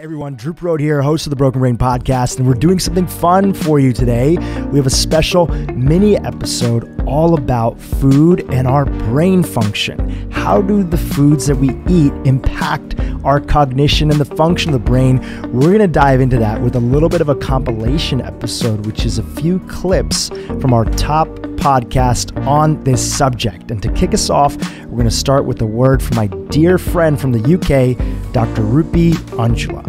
Hey everyone, Drew Perot here, host of the Broken Brain Podcast, and we're doing something fun for you today. We have a special mini episode all about food and our brain function. How do the foods that we eat impact our cognition and the function of the brain? We're going to dive into that with a little bit of a compilation episode, which is a few clips from our top podcast on this subject. And to kick us off, we're going to start with a word from my dear friend from the UK, Dr. Rupi Ojula.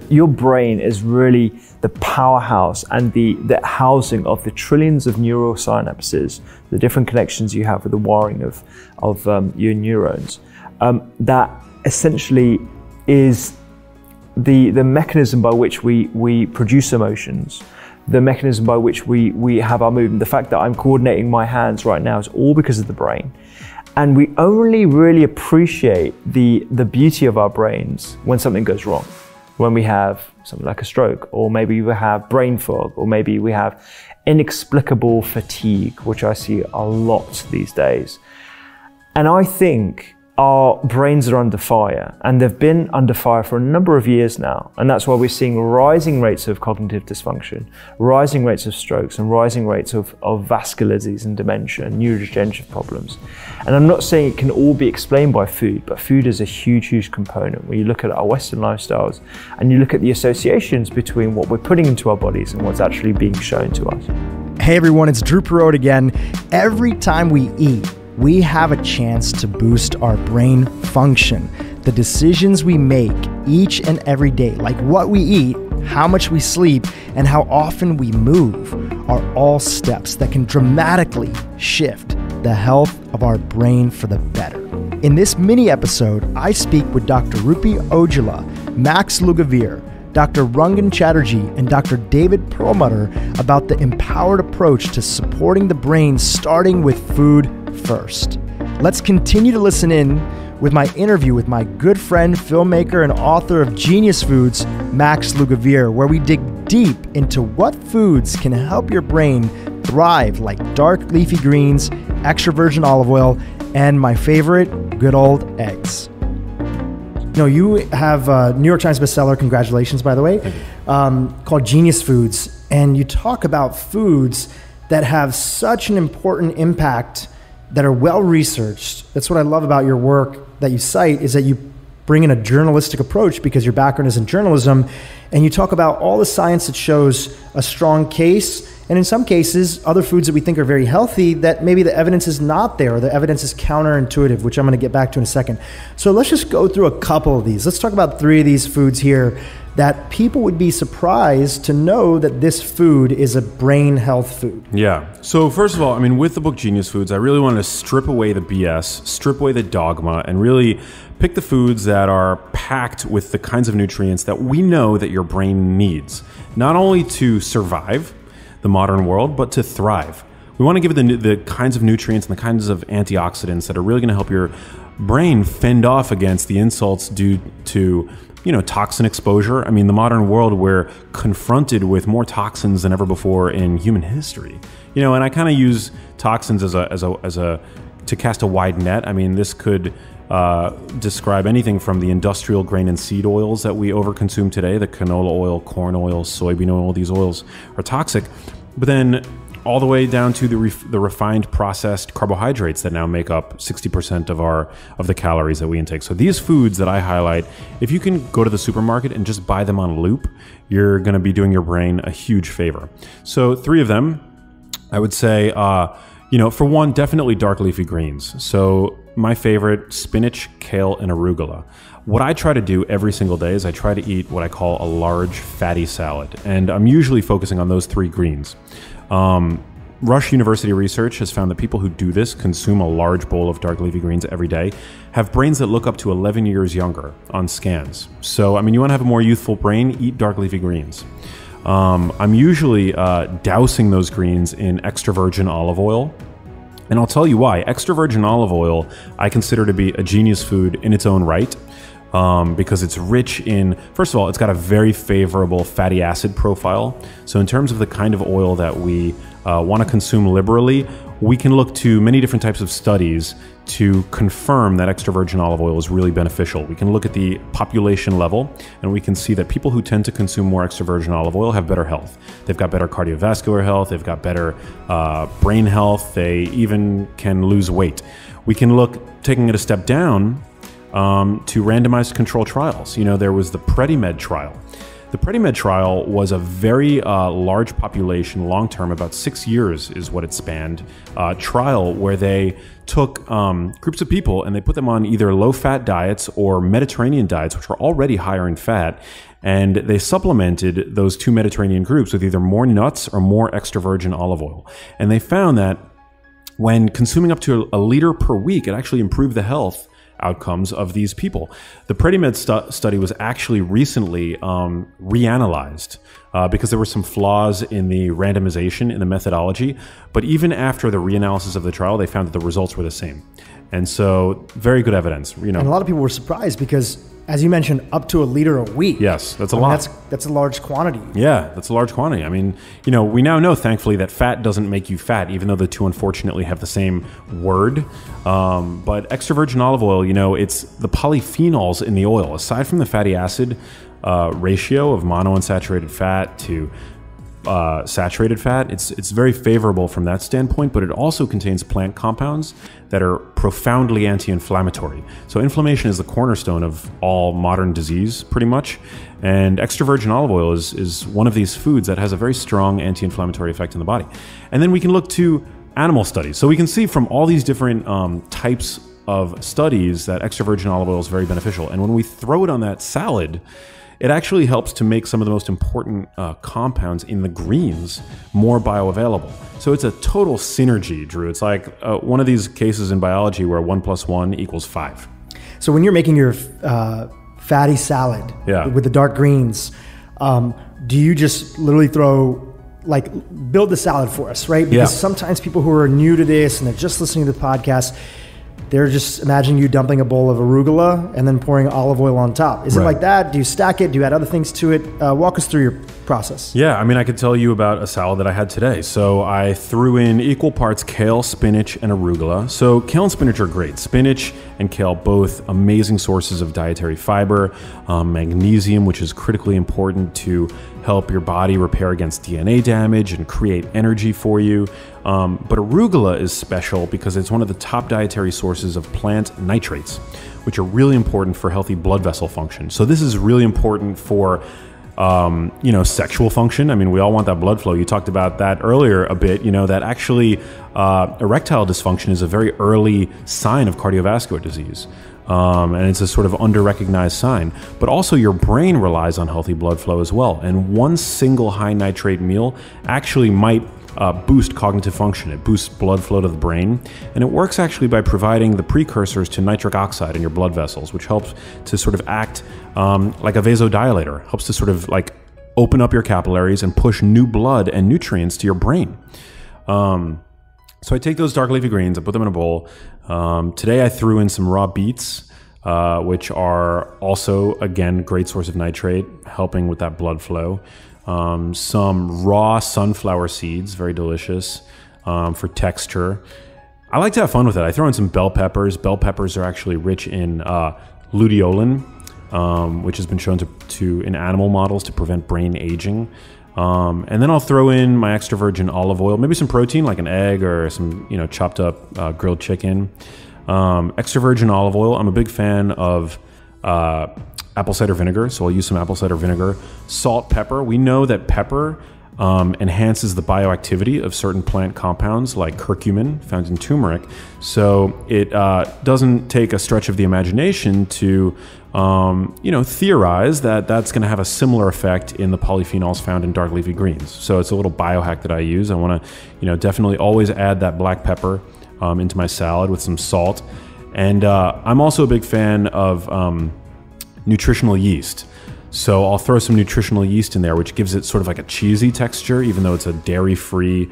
Your brain is really the powerhouse and the housing of the trillions of neural synapses, the different connections you have with the wiring of your neurons. That essentially is the mechanism by which we produce emotions, the mechanism by which we have our movement. The fact that I'm coordinating my hands right now is all because of the brain. And we only really appreciate the beauty of our brains when something goes wrong. When we have something like a stroke, or maybe we have brain fog, or maybe we have inexplicable fatigue, which I see a lot these days. And I think our brains are under fire, and they've been under fire for a number of years now. And that's why we're seeing rising rates of cognitive dysfunction, rising rates of strokes, and rising rates of vascular disease and dementia and neurodegenerative problems. And I'm not saying it can all be explained by food, but food is a huge, huge component. When you look at our Western lifestyles and you look at the associations between what we're putting into our bodies and what's actually being shown to us. Hey everyone, it's Drew Perot again. Every time we eat, we have a chance to boost our brain function. The decisions we make each and every day, like what we eat, how much we sleep, and how often we move, are all steps that can dramatically shift the health of our brain for the better. In this mini episode, I speak with Dr. Rupi Ojula, Max Lugavere, Dr. Rangan Chatterjee, and Dr. David Perlmutter about the empowered approach to supporting the brain, starting with food first. Let's continue to listen in with my interview with my good friend, filmmaker, and author of Genius Foods, Max Lugavere, where we dig deep into what foods can help your brain thrive, like dark leafy greens, extra virgin olive oil, and my favorite, good old eggs. You know, you have a New York Times bestseller, congratulations, by the way, called Genius Foods, and you talk about foods that have such an important impact, that are well researched. That's what I love about your work that you cite, is that you bring in a journalistic approach because your background is in journalism, and you talk about all the science that shows a strong case, and in some cases, other foods that we think are very healthy that maybe the evidence is not there, or the evidence is counterintuitive, which I'm going to get back to in a second. So let's just go through a couple of these. Let's talk about 3 of these foods here that people would be surprised to know that this food is a brain health food. Yeah. So first of all, I mean, with the book Genius Foods, I really wanted to strip away the BS, strip away the dogma, and really pick the foods that are packed with the kinds of nutrients that we know that your brain needs, not only to survive the modern world, but to thrive. We want to give it the kinds of nutrients and the kinds of antioxidants that are really going to help your brain fend off against the insults due to toxin exposure. I mean, the modern world, we're confronted with more toxins than ever before in human history. And I kind of use toxins to cast a wide net. I mean, this could describe anything from the industrial grain and seed oils that we overconsume today, the canola oil, corn oil, soybean oil. These oils are toxic, but then all the way down to the refined processed carbohydrates that now make up 60% of the calories that we intake. So these foods that I highlight, if you can go to the supermarket and just buy them on loop, you're going to be doing your brain a huge favor. So 3 of them, I would say, for one, definitely dark leafy greens. So my favorite, spinach, kale, and arugula. What I try to do every single day is I try to eat what I call a large fatty salad. And I'm usually focusing on those 3 greens. Rush University research has found that people who do this, consume a large bowl of dark leafy greens every day, have brains that look up to 11 years younger on scans. So, I mean, you want to have a more youthful brain, eat dark leafy greens. I'm usually dousing those greens in extra virgin olive oil. And I'll tell you why. Extra virgin olive oil I consider to be a genius food in its own right. Because it's rich in, first of all, it's got a very favorable fatty acid profile. So in terms of the kind of oil that we want to consume liberally, we can look to many different types of studies to confirm that extra virgin olive oil is really beneficial. We can look at the population level, and we can see that people who tend to consume more extra virgin olive oil have better health. They've got better cardiovascular health, they've got better brain health, they even can lose weight. We can look, taking it a step down, to randomized control trials. You know, there was the PrediMed trial. The PrediMed trial was a very large population, long-term, about 6 years is what it spanned, trial where they took groups of people and they put them on either low-fat diets or Mediterranean diets, which were already higher in fat, and they supplemented those two Mediterranean groups with either more nuts or more extra virgin olive oil. And they found that when consuming up to a liter per week, it actually improved the health outcomes of these people. The PrediMed study was actually recently reanalyzed because there were some flaws in the randomization, in the methodology. But even after the reanalysis of the trial, they found that the results were the same. And so, very good evidence. You know, and a lot of people were surprised because, as you mentioned, up to a liter a week. Yes, that's a lot. That's a large quantity. Yeah, that's a large quantity. I mean, you know, we now know, thankfully, that fat doesn't make you fat, even though the two unfortunately have the same word. But extra virgin olive oil, you know, it's the polyphenols in the oil. Aside from the fatty acid ratio of monounsaturated fat to saturated fat, it's very favorable from that standpoint, but it also contains plant compounds that are profoundly anti-inflammatory. So inflammation is the cornerstone of all modern disease, pretty much, and extra virgin olive oil is one of these foods that has a very strong anti-inflammatory effect in the body. And then we can look to animal studies. So we can see from all these different types of studies that extra virgin olive oil is very beneficial. And when we throw it on that salad, it actually helps to make some of the most important compounds in the greens more bioavailable. So it's a total synergy, Drew. It's like one of these cases in biology where 1 + 1 = 5. So when you're making your fatty salad with the dark greens, do you just literally build the salad for us, right? Because sometimes people who are new to this and they're just listening to the podcast, they're just imagining you dumping a bowl of arugula and then pouring olive oil on top. Is it like that? Do you stack it? Do you add other things to it? Walk us through your process. Yeah, I mean, I could tell you about a salad that I had today. So I threw in equal parts kale, spinach, and arugula. So kale and spinach are great. Spinach and kale, both amazing sources of dietary fiber, magnesium, which is critically important to help your body repair against DNA damage and create energy for you. But arugula is special because it's one of the top dietary sources of plant nitrates, which are really important for healthy blood vessel function. So this is really important for sexual function. I mean, we all want that blood flow. You talked about that earlier a bit, that actually erectile dysfunction is a very early sign of cardiovascular disease. And it's a sort of under-recognized sign. But also your brain relies on healthy blood flow as well. And one single high nitrate meal actually might boost cognitive function. It boosts blood flow to the brain. And it works actually by providing the precursors to nitric oxide in your blood vessels, which helps to sort of act like a vasodilator, helps to sort of like open up your capillaries and push new blood and nutrients to your brain. So I take those dark leafy greens, I put them in a bowl. Today I threw in some raw beets, which are also, again, great source of nitrate, helping with that blood flow. Some raw sunflower seeds, very delicious for texture. I like to have fun with it. I throw in some bell peppers. Bell peppers are actually rich in luteolin, which has been shown to in animal models to prevent brain aging. And then I'll throw in my extra virgin olive oil, maybe some protein like an egg or some chopped up grilled chicken. Extra virgin olive oil. I'm a big fan of apple cider vinegar, so I'll use some apple cider vinegar. Salt, pepper. We know that pepper enhances the bioactivity of certain plant compounds like curcumin found in turmeric. So it doesn't take a stretch of the imagination to theorize that that's going to have a similar effect in the polyphenols found in dark leafy greens. So it's a little biohack that I use. I want to definitely always add that black pepper into my salad with some salt. And I'm also a big fan of nutritional yeast. So I'll throw some nutritional yeast in there, which gives it sort of like a cheesy texture, even though it's a dairy-free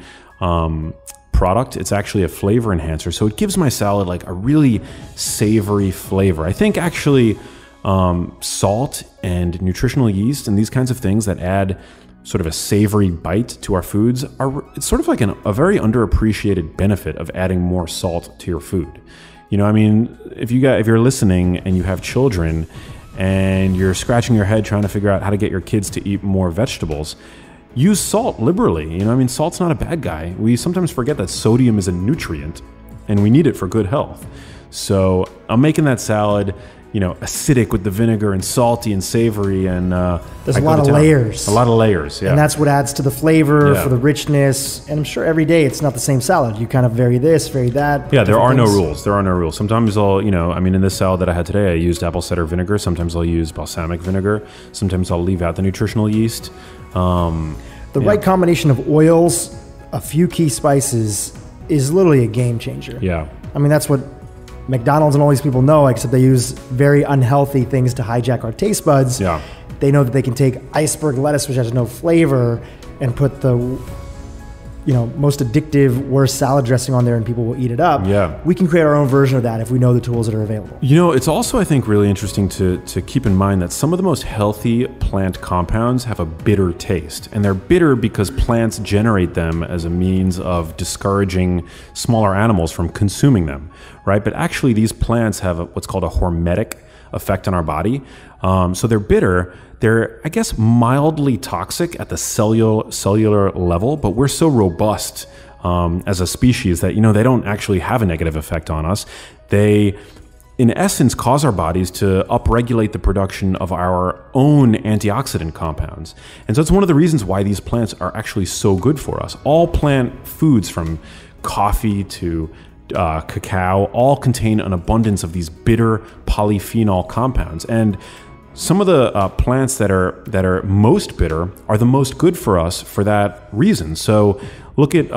product. It's actually a flavor enhancer. So it gives my salad like a really savory flavor. I think actually salt and nutritional yeast and these kinds of things that add sort of a savory bite to our foods, it's sort of like a very underappreciated benefit of adding more salt to your food. You know, I mean, if you're listening and you have children and you're scratching your head trying to figure out how to get your kids to eat more vegetables, use salt liberally. You know, I mean, salt's not a bad guy. We sometimes forget that sodium is a nutrient and we need it for good health. So I'm making that salad, you know, acidic with the vinegar and salty and savory, and there's a lot of layers. A lot of layers, yeah. And that's what adds to the flavor, Yeah. for the richness. And I'm sure every day it's not the same salad. You kind of vary this, vary that. Yeah, there are no things. rules. There are no rules. Sometimes I'll, you know, I mean, in this salad that I had today, I used apple cider vinegar. Sometimes I'll use balsamic vinegar. Sometimes I'll leave out the nutritional yeast. The right combination of oils, a few key spices, is literally a game changer. Yeah. I mean, that's what McDonald's and all these people know, except they use very unhealthy things to hijack our taste buds. Yeah. They know that they can take iceberg lettuce, which has no flavor, and put the, you know, most addictive, worst salad dressing on there, and people will eat it up. Yeah. We can create our own version of that if we know the tools that are available. You know, it's also, I think, really interesting to keep in mind that some of the most healthy plant compounds have a bitter taste. And they're bitter because plants generate them as a means of discouraging smaller animals from consuming them, right? But actually, these plants have what's called a hormetic effect on our body. So they're bitter. They're, I guess, mildly toxic at the cellular level, but we're so robust as a species that, you know, they don't actually have a negative effect on us. They, in essence, cause our bodies to upregulate the production of our own antioxidant compounds. And so it's one of the reasons why these plants are actually so good for us. All plant foods, from coffee to cacao, all contain an abundance of these bitter polyphenol compounds. And some of the plants that are most bitter are the most good for us for that reason. So look at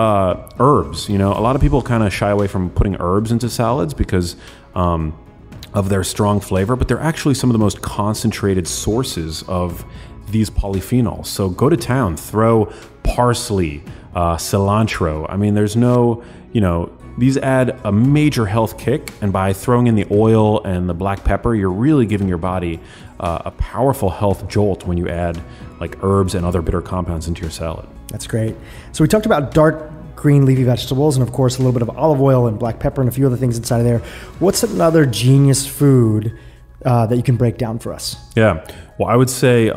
herbs. You know, a lot of people kind of shy away from putting herbs into salads because of their strong flavor, but they're actually some of the most concentrated sources of these polyphenols. So go to town, throw parsley, cilantro. I mean, there's no, you know, these add a major health kick, and by throwing in the oil and the black pepper, you're really giving your body a powerful health jolt when you add like herbs and other bitter compounds into your salad. That's great. So we talked about dark green leafy vegetables, and of course a little bit of olive oil and black pepper and a few other things inside of there. What's another genius food that you can break down for us? Yeah, well, I would say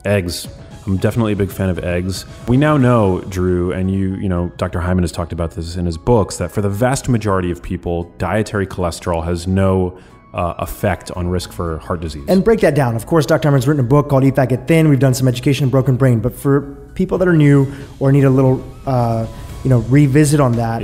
eggs. I'm definitely a big fan of eggs. We now know, Drew, and you know, Dr. Hyman has talked about this in his books, that for the vast majority of people, dietary cholesterol has no effect on risk for heart disease. And break that down. Of course, Dr. Hyman's written a book called Eat Fat, Get Thin. We've done some education in Broken Brain, but for people that are new or need a little, you know, revisit on that,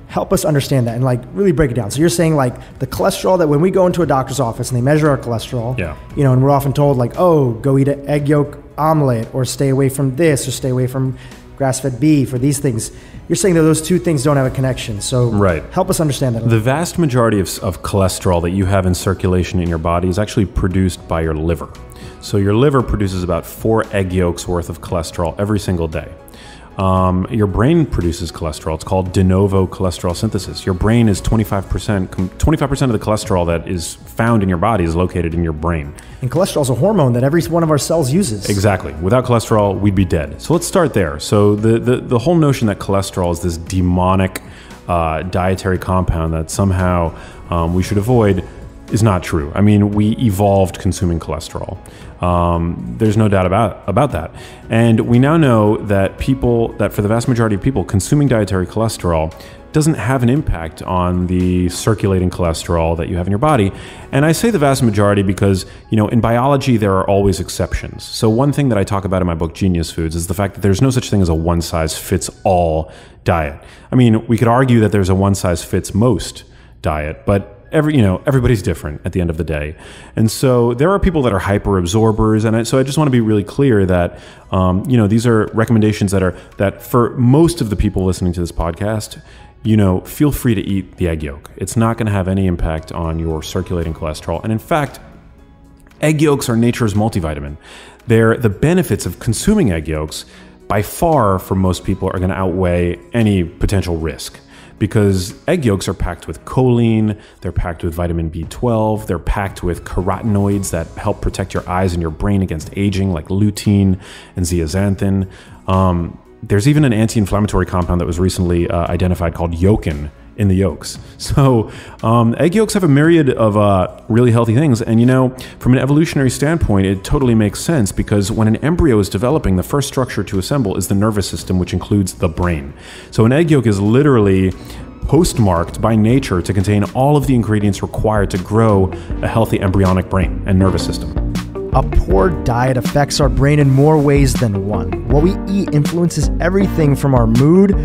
help us understand that and like really break it down. So you're saying like the cholesterol that when we go into a doctor's office and they measure our cholesterol, you know, and we're often told like, oh, go eat an egg yolk omelet or stay away from this or stay away from grass-fed beef or these things. You're saying that those two things don't have a connection. So help us understand that. The vast majority of cholesterol that you have in circulation in your body is actually produced by your liver. So your liver produces about 4 egg yolks worth of cholesterol every single day. Your brain produces cholesterol. It's called de novo cholesterol synthesis. Your brain is 25% of the cholesterol that is found in your body is located in your brain. And cholesterol is a hormone that every one of our cells uses. Exactly. Without cholesterol, we'd be dead. So let's start there. So the whole notion that cholesterol is this demonic dietary compound that somehow we should avoid is not true. I mean, we evolved consuming cholesterol. There's no doubt about that. And we now know that for the vast majority of people, consuming dietary cholesterol doesn't have an impact on the circulating cholesterol that you have in your body. And I say the vast majority because, you know, in biology, there are always exceptions. So one thing that I talk about in my book, Genius Foods, is the fact that there's no such thing as a one-size-fits-all diet. I mean, we could argue that there's a one-size-fits-most diet, but everybody's different at the end of the day. And so there are people that are hyper absorbers. And so I just want to be really clear that, you know, these are recommendations that for most of the people listening to this podcast, you know, feel free to eat the egg yolk. It's not going to have any impact on your circulating cholesterol. And in fact, egg yolks are nature's multivitamin. The benefits of consuming egg yolks by far for most people are going to outweigh any potential risk. because egg yolks are packed with choline, they're packed with vitamin B12, they're packed with carotenoids that help protect your eyes and your brain against aging, like lutein and zeaxanthin. There's even an anti-inflammatory compound that was recently identified called yolkin in the yolks. So egg yolks have a myriad of really healthy things. And from an evolutionary standpoint, it totally makes sense, because when an embryo is developing, the first structure to assemble is the nervous system, which includes the brain. So an egg yolk is literally postmarked by nature to contain all of the ingredients required to grow a healthy embryonic brain and nervous system. A poor diet affects our brain in more ways than one. What we eat influences everything from our mood,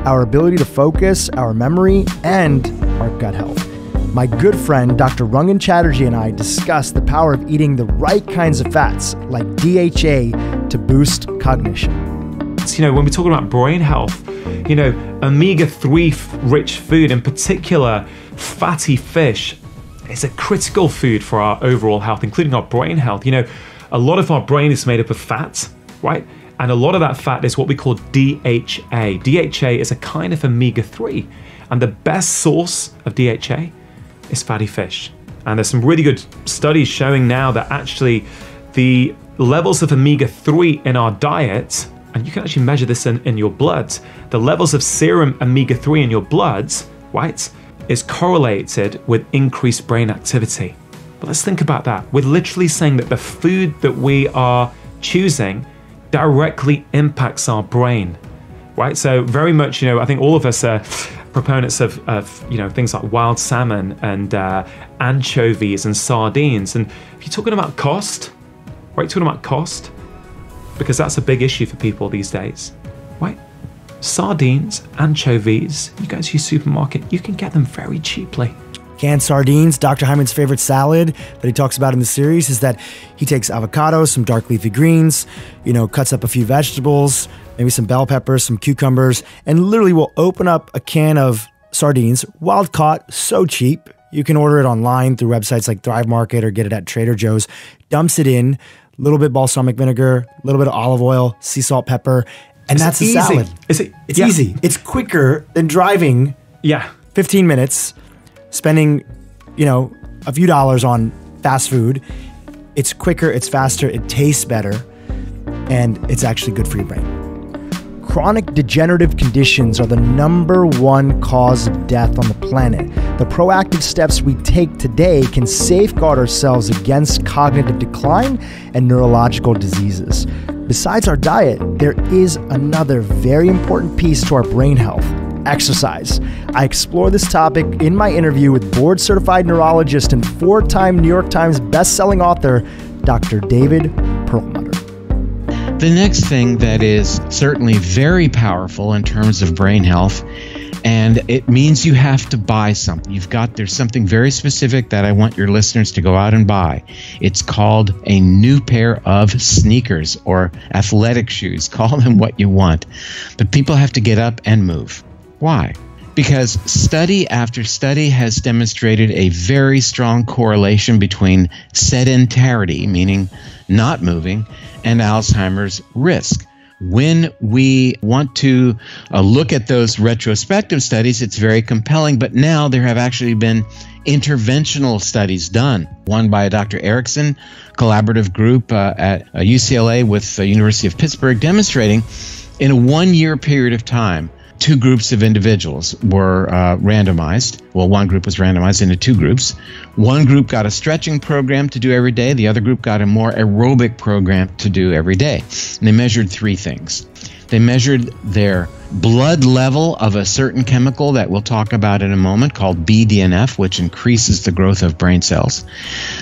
our ability to focus, our memory, and our gut health. My good friend, Dr. Rangan Chatterjee, and I discussed the power of eating the right kinds of fats, like DHA, to boost cognition. When we're talking about brain health, omega-3 rich food, in particular fatty fish, is a critical food for our overall health, including our brain health. A lot of our brain is made up of fat, right? And a lot of that fat is what we call DHA. DHA is a kind of omega-3. And the best source of DHA is fatty fish. And there's some really good studies showing now that actually the levels of omega-3 in our diet, and you can actually measure this in your blood, the levels of serum omega-3 in your blood, right, is correlated with increased brain activity. But let's think about that. We're literally saying that the food that we are choosing directly impacts our brain, right? So very much, I think all of us are proponents of things like wild salmon and anchovies and sardines. And if you're talking about cost, right, because that's a big issue for people these days, right? Sardines, anchovies, you go to your supermarket, you can get them very cheaply. Canned sardines, Dr. Hyman's favorite salad that he talks about in the series is that he takes avocados, some dark leafy greens, cuts up a few vegetables, maybe some bell peppers, some cucumbers, and literally will open up a can of sardines, wild caught, so cheap. You can order it online through websites like Thrive Market or get it at Trader Joe's, dumps it in, a little bit balsamic vinegar, a little bit of olive oil, sea salt, pepper, and that's a salad. It's easy. It's quicker than driving 15 minutes, spending, a few dollars on fast food. It's quicker, it's faster, it tastes better, and it's actually good for your brain. Chronic degenerative conditions are the #1 cause of death on the planet. The proactive steps we take today can safeguard ourselves against cognitive decline and neurological diseases. Besides our diet, there is another very important piece to our brain health: exercise. I explore this topic in my interview with board-certified neurologist and 4-time New York Times best-selling author, Dr. David Perlmutter. The next thing that is certainly very powerful in terms of brain health, and it means you have to buy something. There's something very specific that I want your listeners to go out and buy. It's called a new pair of sneakers or athletic shoes. Call them what you want. But people have to get up and move. Why? Because study after study has demonstrated a very strong correlation between sedentarity, meaning not moving, and Alzheimer's risk. When we want to look at those retrospective studies, it's very compelling, but now there have actually been interventional studies done, one by Dr. Erickson, collaborative group at UCLA with the University of Pittsburgh, demonstrating in a 1-year period of time, 2 groups of individuals were randomized. Well, one group was randomized into 2 groups. One group got a stretching program to do every day. The other group got a more aerobic program to do every day. And they measured 3 things. They measured their blood level of a certain chemical that we'll talk about in a moment called BDNF, which increases the growth of brain cells.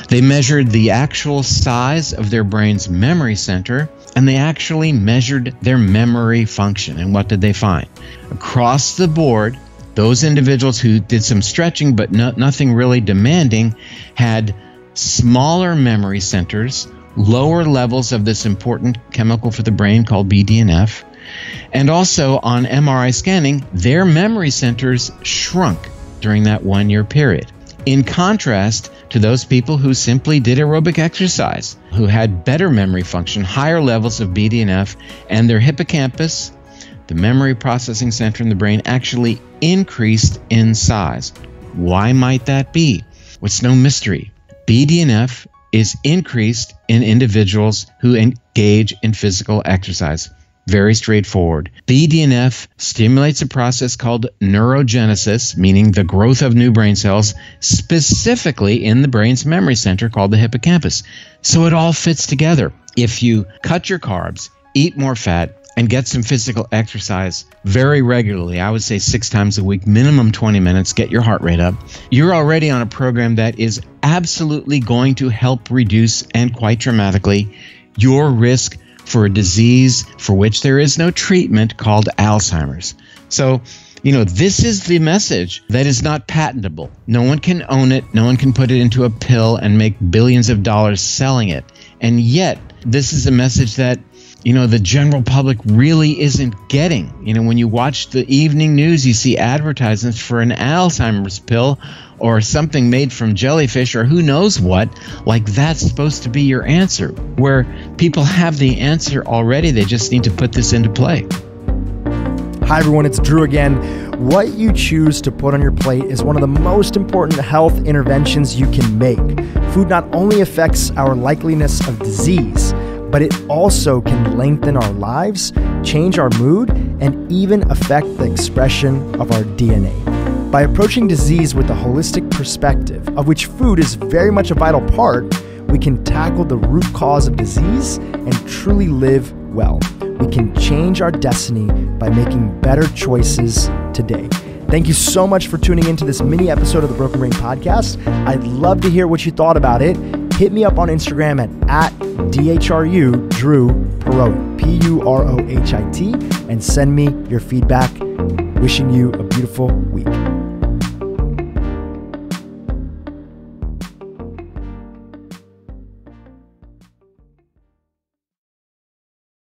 They measured the actual size of their brain's memory center, and they actually measured their memory function. And what did they find? Across the board, those individuals who did some stretching but nothing really demanding had smaller memory centers, lower levels of this important chemical for the brain called BDNF, and also on MRI scanning, their memory centers shrunk during that 1-year period. In contrast to those people who simply did aerobic exercise, who had better memory function, higher levels of BDNF, and their hippocampus, the memory processing center in the brain, actually increased in size. Why might that be? What's no mystery. BDNF is increased in individuals who engage in physical exercise. Very straightforward. BDNF stimulates a process called neurogenesis, meaning the growth of new brain cells, specifically in the brain's memory center called the hippocampus. So it all fits together. If you cut your carbs, eat more fat, and get some physical exercise very regularly, I would say 6 times a week, minimum 20 minutes, get your heart rate up, you're already on a program that is absolutely going to help reduce, and quite dramatically, your risk for a disease for which there is no treatment called Alzheimer's. So, this is the message that is not patentable. No one can own it. No one can put it into a pill and make billions of dollars selling it. And yet, this is a message that the general public really isn't getting. When you watch the evening news, you see advertisements for an Alzheimer's pill or something made from jellyfish or who knows what, like that's supposed to be your answer, where people have the answer already. They just need to put this into play. Hi everyone, it's Drew again. What you choose to put on your plate is one of the most important health interventions you can make. Food not only affects our likeliness of disease, but it also can lengthen our lives, change our mood, and even affect the expression of our DNA. By approaching disease with a holistic perspective, of which food is very much a vital part, we can tackle the root cause of disease and truly live well. We can change our destiny by making better choices today. Thank you so much for tuning into this mini episode of the Broken Brain Podcast. I'd love to hear what you thought about it. Hit me up on Instagram at DHRU Drew Purohit, Purohit, and send me your feedback. Wishing you a beautiful week.